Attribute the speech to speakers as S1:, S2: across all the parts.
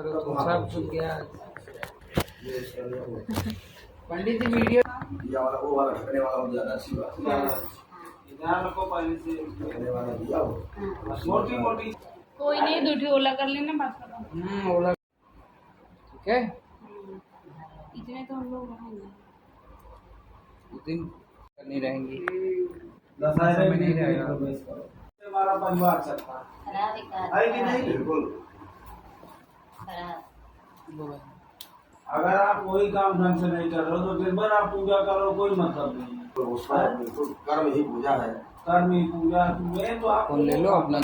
S1: करो तो सब छूट गया। पंडित जी वीडियो
S2: ये वाला वो वाला ढकने वाला हो ज्यादा अच्छी बात है।
S3: ध्यान रखो पहले से
S2: ढकने वाला दिया हो
S3: मोटी मोटी।
S4: कोई नहीं, दूठी ओला कर लेना, बात करो।
S1: ओला ठीक है।
S4: इतने तो हम लोग रहेंगे,
S1: उस दिन नहीं रहेंगी,
S3: दशहरे
S1: में नहीं रहेगा।
S3: हमारा परिवार चलता है कि नहीं?
S2: बिल्कुल।
S3: अगर आप कोई काम ढंग से नहीं कर रहे हो तो दिन भर आप पूजा करो, कोई मतलब नहीं है।
S2: तो उसका बिल्कुल कर्म ही पूजा है।
S3: कर्म ही पूजा में तो आप
S1: फोन ले लो अपना।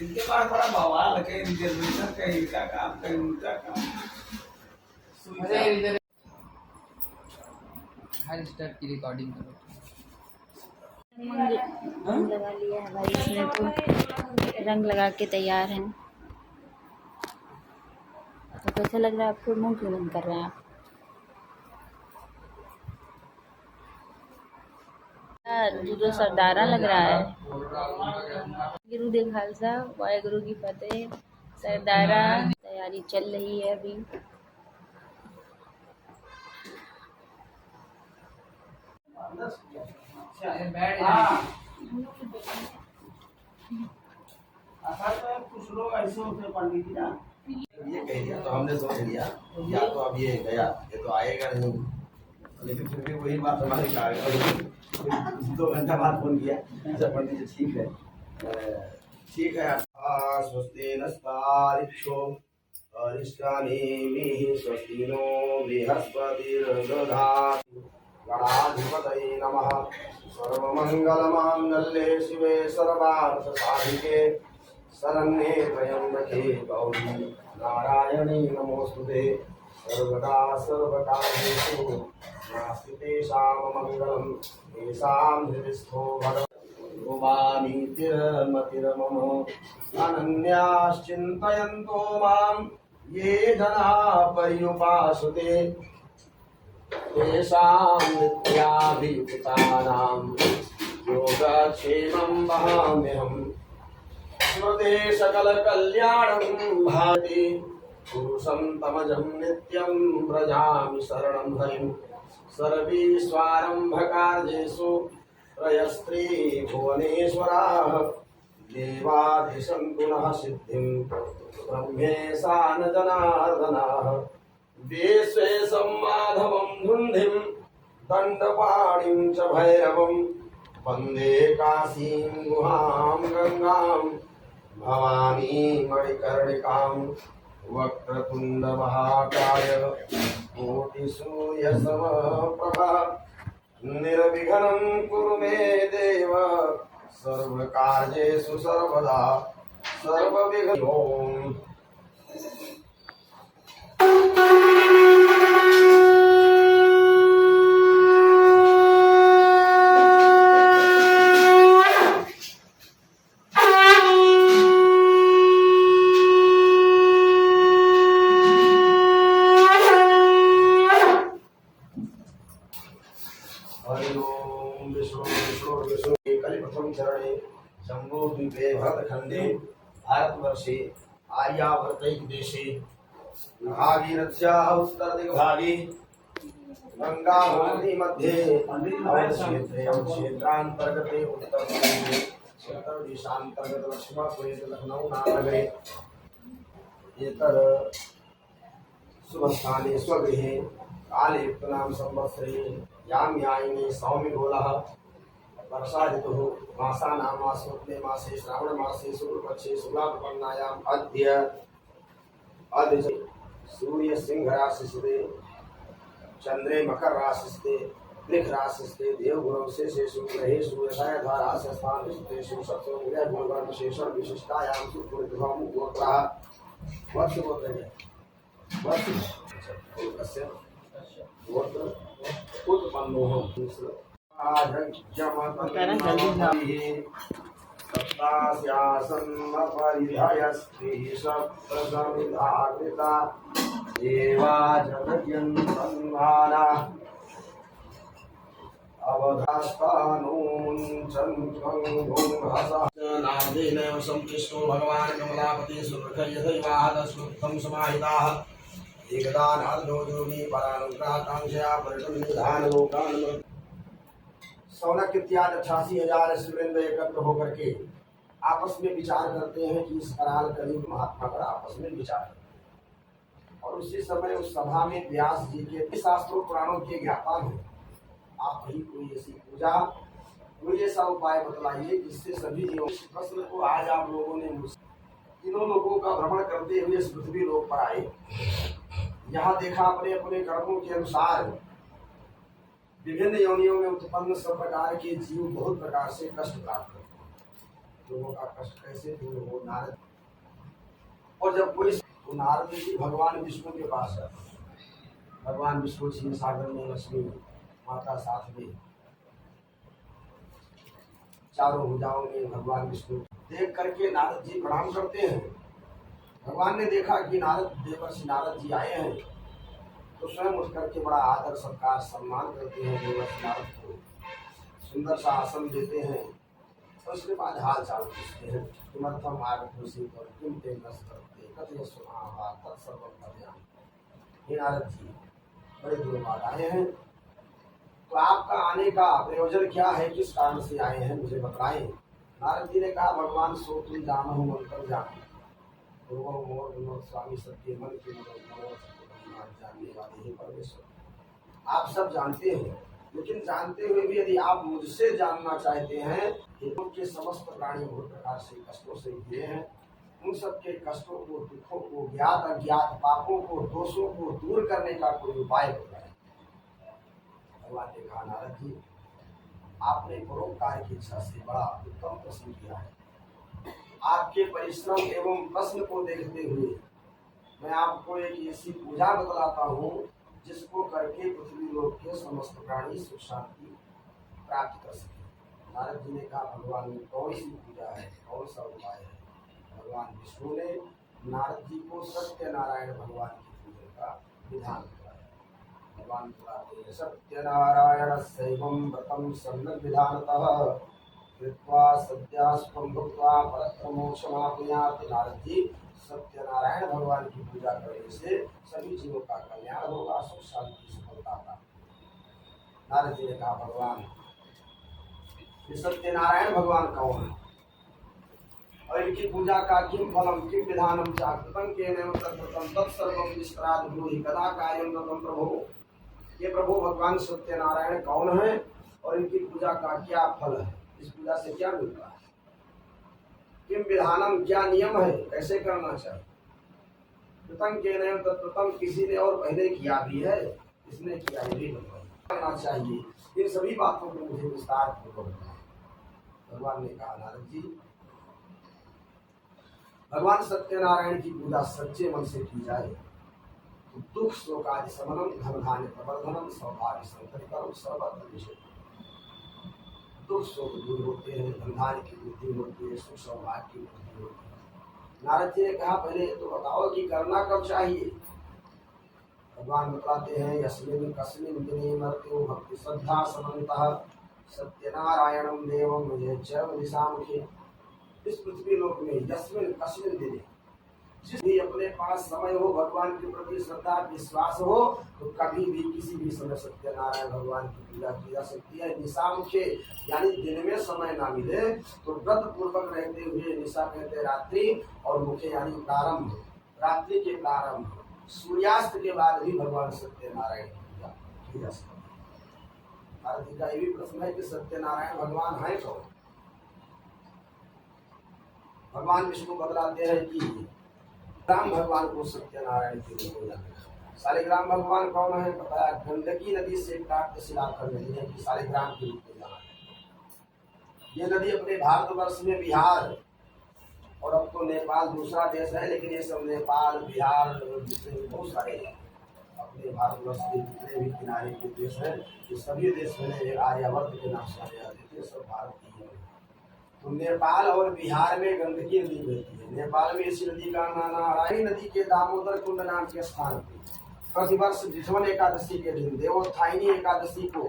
S3: इनके पास बड़ा बवाल है, इनके रिजर्वेशन का, इनका काम का, उनका काम।
S1: हर स्टेप की रिकॉर्डिंग करो।
S4: रंग लगा लिया है भाई इसने, तो रंग लगा के तैयार हैं। तो कैसा लग रहा है आपको? मुंह क्यों बंद कर रहे हैं आप? जो सरदारा लग रहा है। गुरु दे खालसा, वाहेगुरु की फतेह। सरदारा तैयारी चल रही है अभी।
S3: कुछ लोग ऐसे होते पंडित जी ना,
S2: ये कह दिया तो हमने सोच लिया या तो अब ये गया, ये तो आएगा नहीं, लेकिन फिर भी वही बात हमारी कार 2 घंटा बाद फोन किया। अच्छा पंडित जी ठीक है, ठीक है। स्वस्ति नस्तारिक्षो अरिष्टानेमिः स्वस्ति नो बृहस्पतिर्दधातु। गणाधिपतये नमः। सर्वमङ्गलमाङ्गल्ये शिवे सर्वार्थसाधिके शरण्ये त्र्यम्बके गौरी नारायणी नमोस्तुते। सर्वदा सर्वकार्येषु नास्ति तेषां मङ्गलं येषां हृदिस्थो भगवानीतिर्मतिर्मम अनन्याश्चिन्तयन्तो मां ये जना पर्युपासते तेषां नित्याभियुक्तानां योगक्षेमं वहाम्यहम्। स्मृते सकलकल्याणं भाति पुरुषं तमजं नित्यं व्रजामि शरणं हरिं। सर्वेष्वारम्भकार्येषु त्रयस्त्री भुवनेश्वराः देवादिशन्तु नः सिद्धिं ब्रह्मेशा न जनार्दनाः। विश्वेशं माधवं धुन्धिं दण्डपाणिं च भैरवं वन्दे काशीं गुहां गंगां भवानी मणिकर्णिकां। वक्रतुण्डमहाकाय कोटिसूर्यसमप्रभा निर्विघ्नं कुरु मे देव सर्वकार्येषु सर्वदा सर्वविघ्न। ओम कलिप्रथम चरणे शंभो द्वीपे भरतखंडे भारतवर्षे आर्यावर्तैक देशे भागीरथ्याः उत्तरदिग्भागे गंगा गोमती मध्ये क्षेत्रांतर्गते उत्तरदेशांतर्गत लक्ष्मणपुरे लखनऊ नामनगरे एतर शुभस्थाने स्वगृहे कालयुक्तनाम संवत्सरे याम याइने सौम्यगोलः वर्षा ऋतुः मासानामास्मत्ने मासे श्रावण मासे शुक्लपक्षे शुक्लापन्नायाम अद्य सूर्य सिंह राशिस्ते चंद्रे मकर राशिस्ते वृष राशिस्ते देवगुरु शेषेषु ग्रहेषु यथायथारास्य स्थानेषु सत्त्वं उदय गुणगण विशेषण विशिष्टायां सुकृतभं गोत्रः वत्स गोत्रः वत्स कस्य गोत्र उत्पन्नोः सप्तास्यासन्नपरिधयस्त्रिः सप्तसमिधाकृता देवा जगत्यन्तन्वाना नारदेनैव संकृष्टो भगवान् कमलापति सुरखयथैवाहदश्रुतं समाहिताः एकदा नारदो योगी परानुग्रहाकांक्षया पर्यटन निधान लोकान् सौनक इत्यादि 88,000 ऋषिवृंद एकत्र होकर के आपस में विचार करते हैं कि इस कराल कलयुग महात्मा का आपस में विचार करते हैं। और उसी समय उस सभा में व्यास जी के शास्त्रों पुराणों के ज्ञाता हैं। आप ही कोई ऐसी पूजा कोई ऐसा उपाय बतलाइए जिससे सभी जीवों इस प्रश्न को आज आप लोगों ने मुझसे तीनों लोगों का भ्रमण करते हुए इस पृथ्वी लोक पर आए। यहाँ देखा अपने अपने कर्मों के अनुसार विभिन्न योनियों में उत्पन्न सब प्रकार के जीव बहुत प्रकार से कष्ट प्राप्त करते हैं। लोगों का कष्ट कैसे दूर हो नारद और जब कोई तो नारद जी भगवान विष्णु के पास है। भगवान विष्णु क्षीर सागर में लक्ष्मी माता साथ में चारों भुजाओं में भगवान विष्णु देख करके नारद जी प्रणाम करते हैं। भगवान ने देखा कि नारद देवर्षि नारद जी आए हैं तो स्वयं उठ करके बड़ा आदर सत्कार सम्मान करते हैं। देवर्षि नारद को सुंदर सा आसन देते हैं और उसके बाद हाल चाल पूछते हैं। किमर्थम आगतोषि और किम ते नस्ते कथयस्व महाभाग तत्सर्वं कल्याण। हे नारद जी बड़े दूर बाद आए हैं तो आपका आने का प्रयोजन क्या है, किस कारण से आए हैं मुझे बताएं। नारद जी ने कहा भगवान सो तुम जानो हूँ मंत्र जानो मोर विनोद स्वामी सबके मन के जानने वाले ही परमेश्वर। आप सब जानते हैं लेकिन जानते हुए भी यदि आप मुझसे जानना चाहते हैं कि उनके समस्त प्राणी बहुत प्रकार से कष्टों से घिरे हैं, उन सबके कष्टों को दुखों को ज्ञात अज्ञात पापों को दोषों को दूर करने का कोई उपाय बताएं। भगवान ने कहा नारद जी आपने परोपकार की इच्छा से बड़ा उत्तम प्रश्न किया है। आपके परिश्रम एवं प्रश्न को देखते हुए मैं आपको एक ऐसी पूजा बतलाता हूँ जिसको करके पृथ्वी लोक के समस्त प्राणी सुख शांति प्राप्त कर सके। नारद जी ने कहा भगवान ने कौन सी पूजा है, कौन सा उपाय है। भगवान विष्णु ने नारद जी को सत्यनारायण भगवान की पूजा का विधान बताया। भगवान बताते हैं सत्यनारायण शैवं व्रतं सम्यक् विधानतः कृत्वा सद्यास्पं भुक्त्वा परत्रमोक्षमाप्नुयात्। नारद जी सत्यनारायण भगवान की पूजा करने से सभी जीवों का कल्याण होगा, सुख शांति सफलता का। नारद जी ने कहा भगवान ये सत्यनारायण भगवान कौन है और इनकी पूजा का किम फलम किम विधानम चाकृतं केन तत्कृतं तत्सर्वं विस्तराद ब्रूहि कदा कार्यं ततं प्रभो। ये प्रभु भगवान सत्यनारायण कौन है और इनकी पूजा का क्या फल है, इस पूजा से क्या मिलता है, किम विधानम क्या नियम है, कैसे करना चाहिए। कृतं केन तत्कृतं किसी ने और पहले किया भी है, इसने किया ये भी करना चाहिए। इन सभी बातों को मुझे विस्तार पूर्वक बताएं। भगवान ने कहा नारद जी भगवान सत्यनारायण की पूजा सच्चे मन से की जाए तो दुख शोकादि शमनम धन धान्य प्रवर्धनम सौभाग्य संतरिकरम सर्वत्र विषय। दुख शोक दूर होते हैं, धन धान्य की वृद्धि होती है, सुख सौभाग्य की वृद्धि होती है। नारद जी ने कहा पहले तो बताओ कि करना कब चाहिए। भगवान बताते हैं यस्मिन् कस्मिन् दिने मर्त्यो भक्ति श्रद्धा समन्तः सत्यनारायणं देवं यच्च दिशामुखे। इस पृथ्वी लोक में यस्मिन् कस्मिन् दिने जिस भी अपने पास समय हो, भगवान के प्रति श्रद्धा विश्वास हो तो कभी भी किसी भी समय सत्यनारायण भगवान की पूजा की जा सकती है। निशामुखे यानी दिन में समय ना मिले तो व्रत पूर्वक रहते हुए, निशा कहते रात्रि और मुखे यानी प्रारंभ, रात्रि के प्रारंभ सूर्यास्त के बाद भी भगवान सत्यनारायण की पूजा की जा सकती है। नारद जी का ये भी प्रश्न है कि सत्यनारायण भगवान है कौन। भगवान विष्णु बतलाते हैं कि राम भगवान को सत्यनारायण के रूप में जाना। शालिग्राम भगवान कौन है बताया, गंडकी नदी से प्राप्त शिलाखंड नदी है कि शालिग्राम के रूप में जाना है। ये नदी अपने भारतवर्ष में बिहार और अब तो नेपाल दूसरा देश है, लेकिन ये सब नेपाल बिहार जितने भी बहुत सारे अपने भारतवर्ष के जितने भी किनारे के देश हैं ये सभी देश में आर्यावर्त के नाम से जाने जाते थे, सब भारत की है। तो नेपाल और बिहार में गंडकी नदी बहती है। नेपाल में इसी नदी का नारायणी नदी के दामोदर कुंड नाम के स्थान पर प्रतिवर्ष जिठवन एकादशी के दिन देवोत्थायनी एकादशी को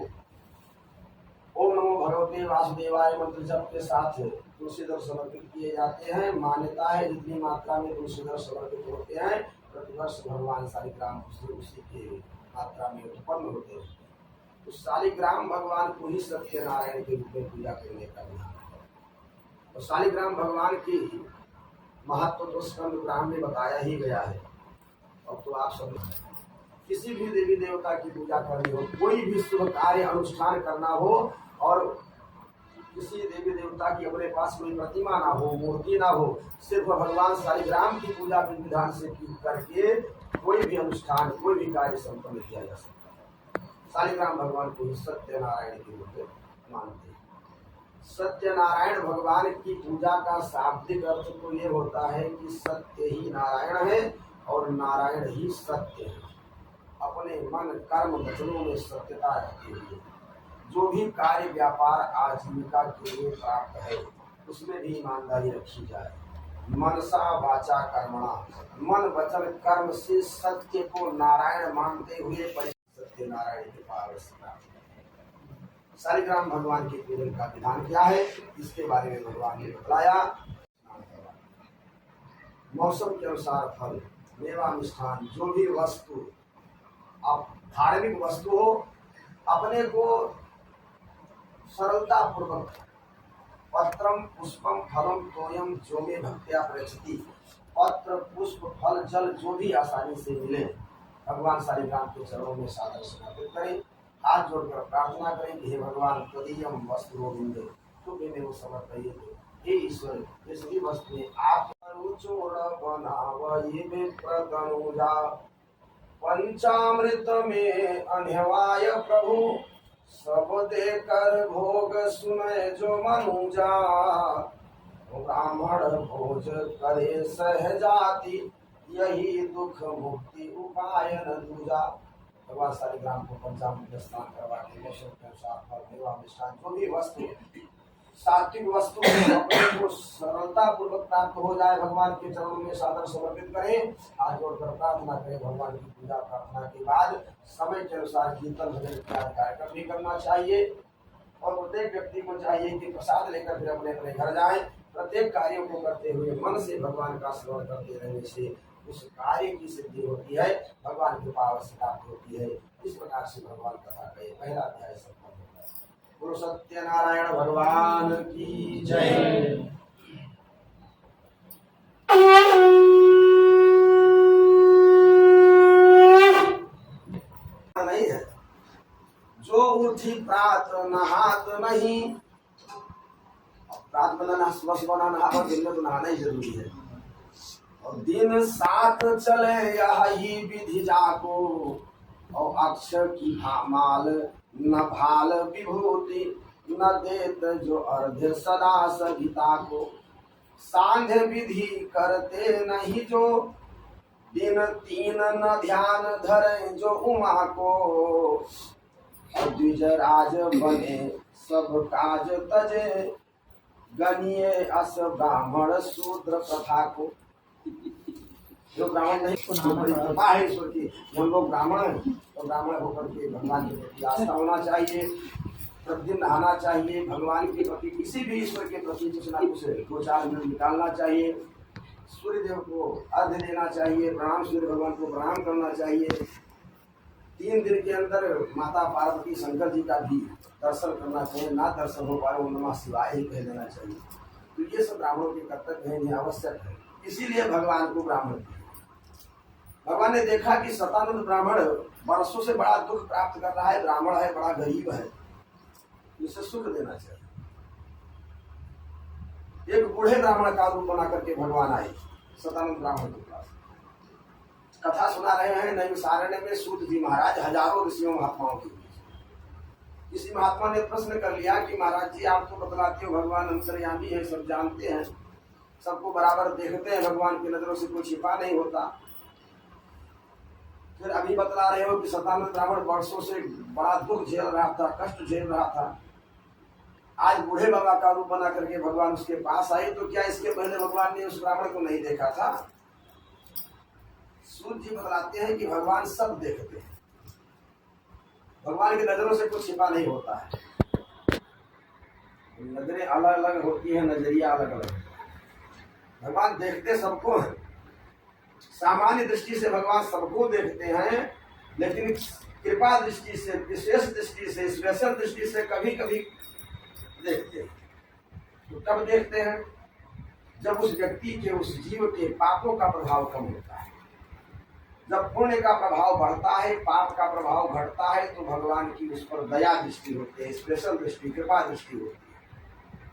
S2: ओम नमो भगवते वासुदेवाय मंत्र जप के साथ तुलसीदल समर्पित किए जाते हैं। मान्यता है जितनी मात्रा में तुलसीदल समर्पित होते हैं प्रतिवर्ष भगवान शालिग्राम उसी के मात्रा में उत्पन्न होते हैं। तो शालिग्राम भगवान को ही सत्यनारायण के रूप में पूजा करने का विधान है। तो शालिग्राम भगवान की महत्व तो स्कंद पुराण में बताया ही गया है। और तो आप सब किसी भी देवी देवता की पूजा करनी हो, कोई भी शुभ कार्य अनुष्ठान करना हो और किसी देवी देवता की अपने पास कोई प्रतिमा ना हो, मूर्ति ना हो, सिर्फ भगवान शालिग्राम की पूजा विधान से करके कोई भी अनुष्ठान कोई भी कार्य संपन्न किया जा सकता है। शालिग्राम भगवान को सत्यनारायण के रूप में मानते हैं। सत्यनारायण भगवान की पूजा का शाब्दिक अर्थ तो ये होता है कि सत्य ही नारायण है और नारायण ही सत्य है। अपने मन कर्म वचनों में सत्यता रखते हुए जो भी कार्य व्यापार आजीविका के लिए प्राप्त है उसमें भी ईमानदारी रखी जाए। मनसा वाचा कर्मणा, मन वचन कर्म से सत्य को नारायण मानते हुए सत्य नारायण के पास शालिग्राम भगवान के पूजन का विधान क्या है इसके बारे में भगवान ने बताया। मौसम के अनुसार फल, मेवा, मिष्ठान, जो भी वस्तु अब धार्मिक वस्तु हो, अपने को सरलता पूर्वक पत्रम पुष्पम फलम तोयम जो में भक्त्या प्रचति, पत्र पुष्प फल जल जो भी आसानी से मिले भगवान शालिग्राम के चरणों में सादर समर्पित करें। हाथ जोड़कर प्रार्थना करें कि हे भगवान तदीयम वस्तु गोविंद तुम इन्हें वो समर्पित, हे ईश्वर ये सभी वस्तुएं आप प्रतनुजा पंचामृत में अन्यवाय प्रभु सब देकर भोग सुनय जो मनुजा, ब्राह्मण भोज करे सहजाति यही दुख मुक्ति उपाय न दूजा। भगवान शालिग्राम को पंचामृत स्नान करवा के मौसम के अनुसार फल, मेवा, मिष्ठान जो भी वस्तु सात्विक वस्तु अपने को सरलता पूर्वक प्राप्त हो जाए भगवान के चरणों में सादर समर्पित करें। हाथ जोड़कर प्रार्थना करें। भगवान की पूजा प्रार्थना के बाद समय के अनुसार कीर्तन भजन इत्यादि कार्यक्रम भी करना चाहिए और प्रत्येक व्यक्ति को चाहिए कि प्रसाद लेकर फिर अपने अपने घर जाएं। प्रत्येक कार्यों को करते हुए मन से भगवान का स्मरण करते रहने से उस कार्य की सिद्धि होती है, भगवान की पावस प्राप्त होती है। इस प्रकार से भगवान कथा का पहला अध्याय संपन्न होता है। गुरु सत्यनारायण भगवान की जय। नहीं है जो उठी प्रात नहात नहीं, प्रात बनाना सुबह सुबह नहा, दिन में तो नहाना ही जरूरी है। और दिन साथ चले यही विधि जाको, और अक्षर की भामाल न भाल विभूति न देत जो अर्ध सदा सविता को। सांध्य विधि करते नहीं जो दिन तीन न ध्यान धरे जो उमा को। द्विज राज बने सब काज तजे, गणिये अस ब्राह्मण शूद्र प्रथा को। जो ब्राह्मण नहीं कृपा है ईश्वर की, हम लोग ब्राह्मण हैं तो ब्राह्मण होकर के भगवान के प्रति आस्था होना चाहिए, प्रतिदिन नहाना चाहिए, भगवान के प्रति किसी भी ईश्वर के प्रति कुछ ना कुछ 2-4 मिनट निकालना चाहिए, सूर्य देव को अर्घ्य देना चाहिए, प्रणाम सूर्य भगवान को प्रणाम करना चाहिए। 3 दिन के अंदर माता पार्वती शंकर जी का भी दर्शन करना चाहिए। ना दर्शन हो पाए वो नमः शिवाय ही कह देना चाहिए। तो ये सब ब्राह्मणों के कर्तव्य है, ये आवश्यक है। इसीलिए भगवान को ब्राह्मण, भगवान ने देखा कि शतानंद ब्राह्मण वर्षों से बड़ा दुख प्राप्त कर रहा है, ब्राह्मण है, बड़ा गरीब है, इसे सुख देना चाहिए। एक बूढ़े ब्राह्मण का रूप बना करके भगवान आए शतानंद ब्राह्मण के पास। कथा सुना रहे हैं नैमिषारण्य में सूत जी महाराज हजारों ऋषियों महात्माओं के बीच। किसी महात्मा ने प्रश्न कर लिया कि महाराज जी आप तो बतलाते हो भगवान अंतर्यामी है, सब जानते हैं, सबको बराबर देखते हैं, भगवान की नजरों से कोई छिपा नहीं होता, फिर अभी बतला रहे हो कि शतानंद ब्राह्मण वर्षों से बड़ा दुख झेल रहा था, कष्ट झेल रहा था, आज बूढ़े बाबा का रूप बना करके भगवान उसके पास आए, तो क्या इसके पहले भगवान ने उस ब्राह्मण को नहीं देखा था? सूत जी बतलाते हैं कि भगवान सब देखते हैं, भगवान की नजरों से कुछ छिपा नहीं होता है। नजरें अलग अलग होती है, नजरिया अलग अलग। भगवान देखते सबको हैं, सामान्य दृष्टि से भगवान सबको देखते हैं, लेकिन कृपा दृष्टि से, विशेष दृष्टि से, स्पेशल दृष्टि से कभी कभी देखते हैं। तो कब देखते हैं? जब उस व्यक्ति के, उस जीव के पापों का प्रभाव कम होता है। जब पुण्य का प्रभाव बढ़ता है, पाप का प्रभाव घटता है, तो भगवान की उस पर दया दृष्टि होती है, स्पेशल दृष्टि, कृपा दृष्टि होती है।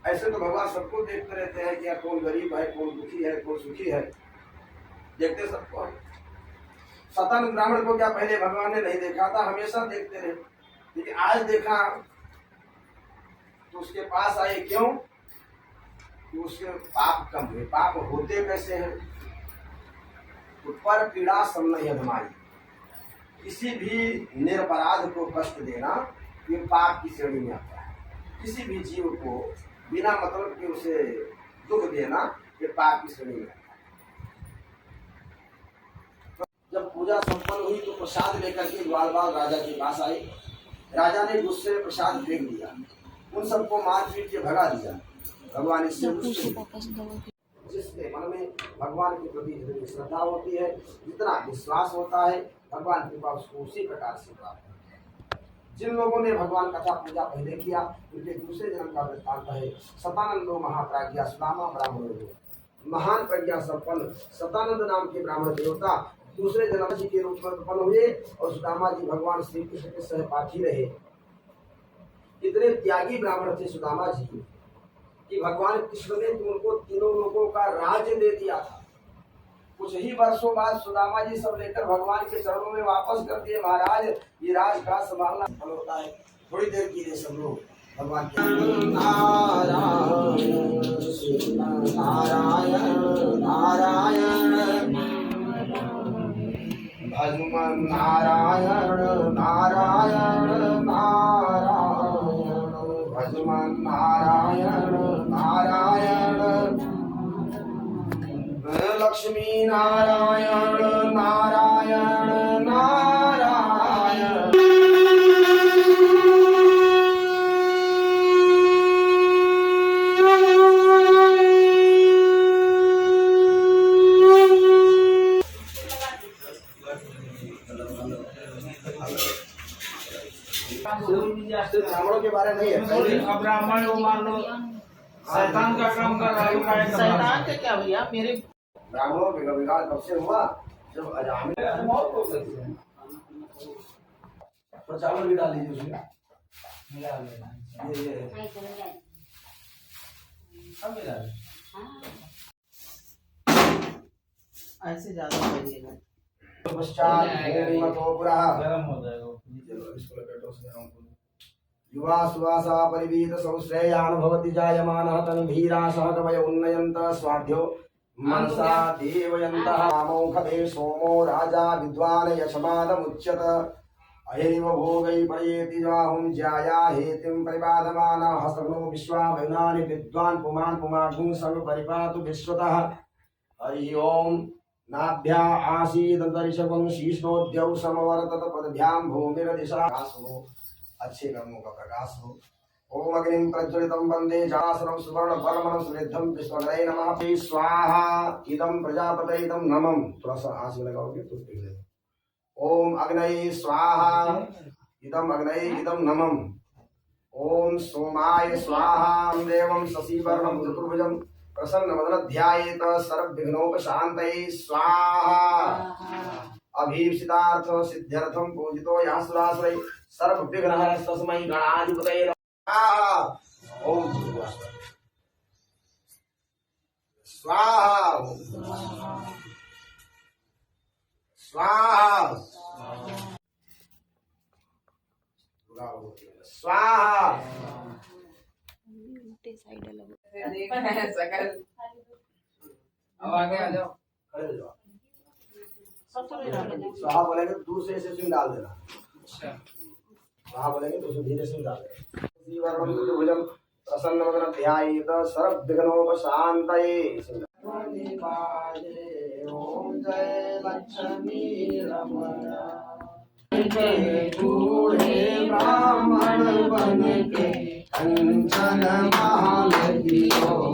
S2: ऐसे तो भगवान सबको देखते रहते हैं कि कौन गरीब है, कौन दुखी है, कौन सुखी है, देखते सबको है। सतानंद ब्राह्मण को क्या पहले भगवान ने नहीं देखा था? हमेशा देखते रहे, लेकिन आज देखा तो उसके पास आए। क्यों? कि उसके पाप कम हुए। पाप होते कैसे हैं? तो पर पीड़ा समन यधमाई, किसी भी निरपराध को कष्ट देना ये पाप की श्रेणी में आता है। किसी भी जीव को बिना मतलब के उसे दुख देना ये पाप की श्रेणी में आता है। जब पूजा संपन्न हुई तो प्रसाद लेकर के ग्वालवाल राजा के पास आए। राजा ने गुस्से में प्रसाद फेंक दिया, उन सबको मार पीट के भगा दिया। भगवान इससे जिसके मन में भगवान के प्रति जितनी श्रद्धा होती है, जितना विश्वास होता है, भगवान कृपा उसको उसी प्रकार से प्राप्त होती है। जिन लोगों ने भगवान कथा पूजा पहले किया, उनके दूसरे जन्म का वृत्तांत है। सतानंदो महाप्राज्ञा सुदामा ब्राह्मण, महान प्रज्ञा संपन्न सतानंद नाम के ब्राह्मण देवता दूसरे जन्म जी के रूप में उत्पन्न हुए और सुदामा जी भगवान श्री कृष्ण के सहपाठी रहे। इतने त्यागी ब्राह्मण थे सुदामा जी कि भगवान कृष्ण ने उनको तीनों लोगों का राज्य दे दिया था। कुछ ही वर्षों बाद सुदामा जी सब लेकर भगवान के चरणों में वापस कर दिए, महाराज ये राज का संभालना फल होता है। थोड़ी देर के लिए सब लोग भगवान के नारायण नारायण भजमन नारायण नारायण नारायण भजमन नारायण नारायण लक्ष्मी नारायण नारायण नारायण। ब्राह्मणों के बारे में नहीं है।
S3: ब्राह्मण वो मान लो शैतान का काम कर रहा है।
S5: शैतान का क्या भैया? मेरे
S2: ब्राह्मणों का विकास कब से हुआ? जब अजामिल तो चावल भी डाल लीजिए उसमें,
S3: मिला लेना
S2: ये
S3: सब मिला ले।
S5: ऐसे ज्यादा बढ़िएगा।
S2: पश्चात मतो पुरः
S3: गरम हो जाएगा।
S2: युवा सुवासा परिवीत संश्रेयान भवति जायमानः तन्भीरा सह कवय उन्नयन्त स्वाध्यो मनसा देवयन्तः कामौखदे सोमो राजा विद्वान् यशमादमुच्यत अयैव भोगै पयेति जाहुं ज्याया हेतिं परिबाधमानः हस्तनो विश्वा वैनानि विद्वान् पुमान् पुमाढुं सर्व परिपातु विश्वतः। हरि ओम। नाभ्या आसीदन्तरिक्षं शीर्षोद्यौ समवर्तत पदभ्यां भूमिरदिशा हो, अच्छे कर्मों का प्रकाश हो। ओम अग्निं प्रज्वलितं वन्दे जासनं सुवर्ण परमं समृद्धं विश्वग्रहे नमः। स्वाहा इदं प्रजापतये इदं नमः। थोड़ा सा आंच में लगाओगे तो ठीक है। ओम अग्नये स्वाहा इदं अग्नये इदं नमः। ओम सोमाय स्वाहा देवं शशिवर्णं चतुर्भुजं प्रसन्न ध्यायेत सर्वविघ्नोपशान्तये स्वाहा। अभीप्सितार्थ सिद्ध्यर्थं पूजितो यः सुराश्रये सर्वविघ्नहरः तस्मै गणाधिपतये नमः। ओम स्वाहा स्वाहा स्वाहा।
S4: उल्टे साइड अलग
S1: देखना है सकल। अब आगे आ जाओ।
S2: खड़े हो जाओ।
S5: सब थोड़ी डालेंगे।
S2: स्वाहा बोलेंगे तो दूर से ऐसे उसमें डाल देना।
S1: अच्छा
S2: स्वाहा बोलेंगे तो उसमें धीरे से डाल देना। जीवनम चतुर्भुजं प्रसन्नवदनं ध्यायेत सर्वविघ्नोपशान्तये। ओम जय लक्ष्मी रमण। बूढ़े ब्राह्मण बन के कंचन महाल की ओर